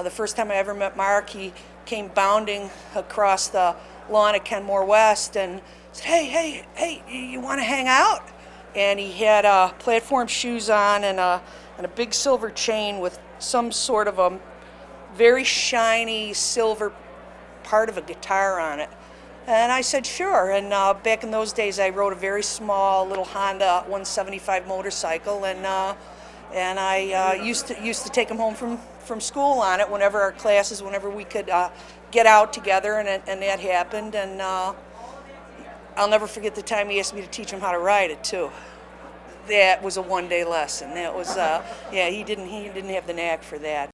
The first time I ever met Mark, he came bounding across the lawn at Kenmore West and said, hey, you want to hang out? And he had platform shoes on and a big silver chain with some sort of a very shiny silver part of a guitar on it. And I said, sure. And back in those days, I rode a very small little Honda 175 motorcycle, and I used to take him home from school on it whenever our classes, whenever we could get out together, and that happened. And I'll never forget the time he asked me to teach him how to ride it too. That was a one-day lesson. That was yeah, he didn't have the knack for that.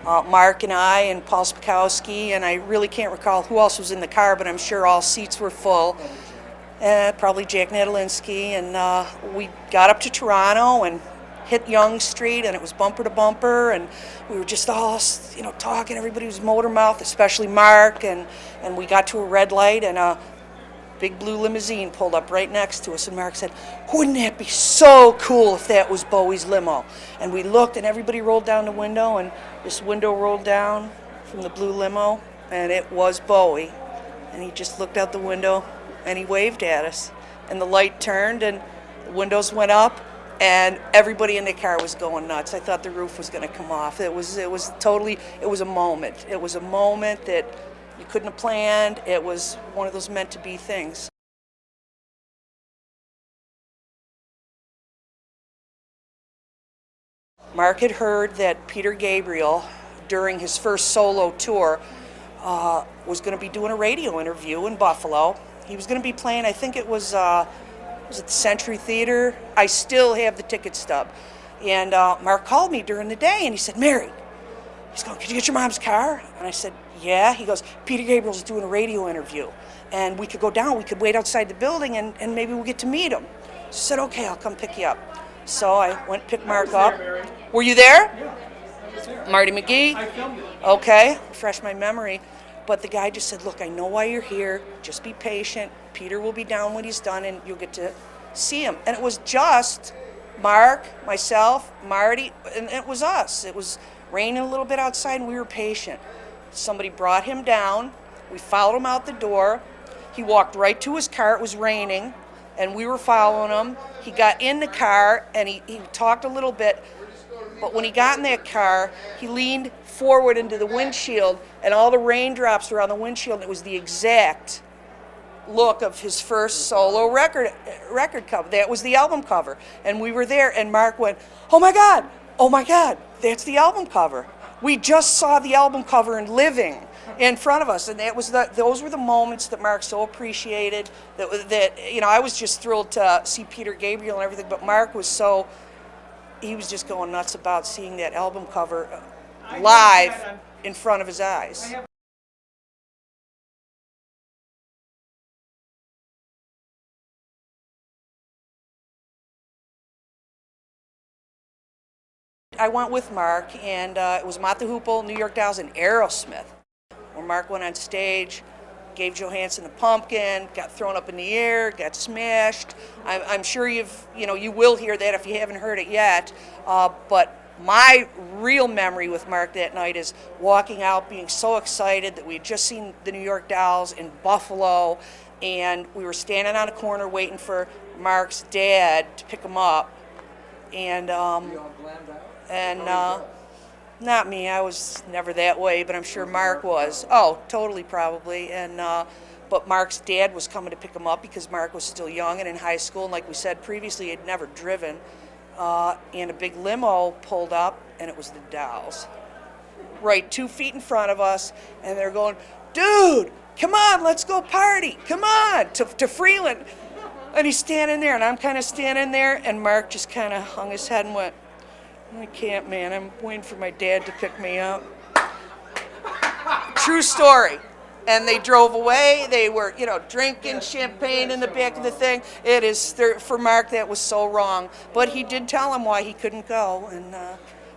Mark and I and Paul Spakowski, and I really can't recall who else was in the car, but I'm sure all seats were full. Probably Jack Nadalinsky, and we got up to Toronto and hit Yonge Street, and it was bumper to bumper, and we were just all, talking. Everybody was motor mouth, especially Mark, and we got to a red light, and a big blue limousine pulled up right next to us, and Mark said, wouldn't that be so cool if that was Bowie's limo? And we looked, and everybody rolled down the window, and this window rolled down from the blue limo, and it was Bowie. And he just looked out the window, and he waved at us. And the light turned, and the windows went up, and everybody in the car was going nuts. I thought the roof was going to come off. It was a moment. It was a moment that you couldn't have planned. It was one of those meant-to-be things. Mark had heard that Peter Gabriel, during his first solo tour, was going to be doing a radio interview in Buffalo. He was going to be playing, I think it was it the Century Theater? I still have the ticket stub. And Mark called me during the day, and he said, Mary, he's going, could you get your mom's car? And I said, yeah. He goes, Peter Gabriel's doing a radio interview, and we could go down, we could wait outside the building, and maybe we'll get to meet him. So I said, okay, I'll come pick you up. So I went and picked Mark up. Were you there? Yeah. Marty McGee? I filmed it. Okay, refresh my memory. But the guy just said, look, I know why you're here. Just be patient. Peter will be down when he's done, and you'll get to see him. And it was just Mark, myself, Marty, and it was us. It was raining a little bit outside, and we were patient. Somebody brought him down. We followed him out the door. He walked right to his car. It was raining, and we were following him. He got in the car, and he talked a little bit. But when he got in that car, he leaned forward into the windshield, and all the raindrops were on the windshield, and it was the exact look of his first solo record cover. That was the album cover. And we were there, and Mark went, oh my God, that's the album cover. We just saw the album cover in living in front of us, and those were the moments that Mark so appreciated. I was just thrilled to see Peter Gabriel and everything, but Mark was he was just going nuts about seeing that album cover live in front of his eyes. I went with Mark, and it was Mott the Hoople, New York Dolls, and Aerosmith, where Mark went on stage, gave Johansson the pumpkin, got thrown up in the air, got smashed. I'm sure you will hear that if you haven't heard it yet. But my real memory with Mark that night is walking out, being so excited that we had just seen the New York Dolls in Buffalo, and we were standing on a corner waiting for Mark's dad to pick him up, and not me. I was never that way, but I'm sure Mark was. Oh, totally, probably. And but Mark's dad was coming to pick him up because Mark was still young and in high school, and like we said previously, he'd never driven. And a big limo pulled up, and it was the Dolls, right 2 feet in front of us, and they're going, dude, come on, let's go party, come on, to Freeland. And he's standing there, and I'm kind of standing there, and Mark just kind of hung his head and went, I can't, man, I'm waiting for my dad to pick me up. True story. And they drove away. They were, drinking champagne in the back of the thing. For Mark, that was so wrong. But he did tell him why he couldn't go. And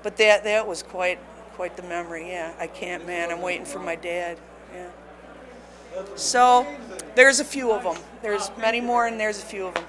but that was quite the memory. Yeah, I can't, man. I'm waiting for my dad. Yeah. So there's a few of them. There's many more, and there's a few of them.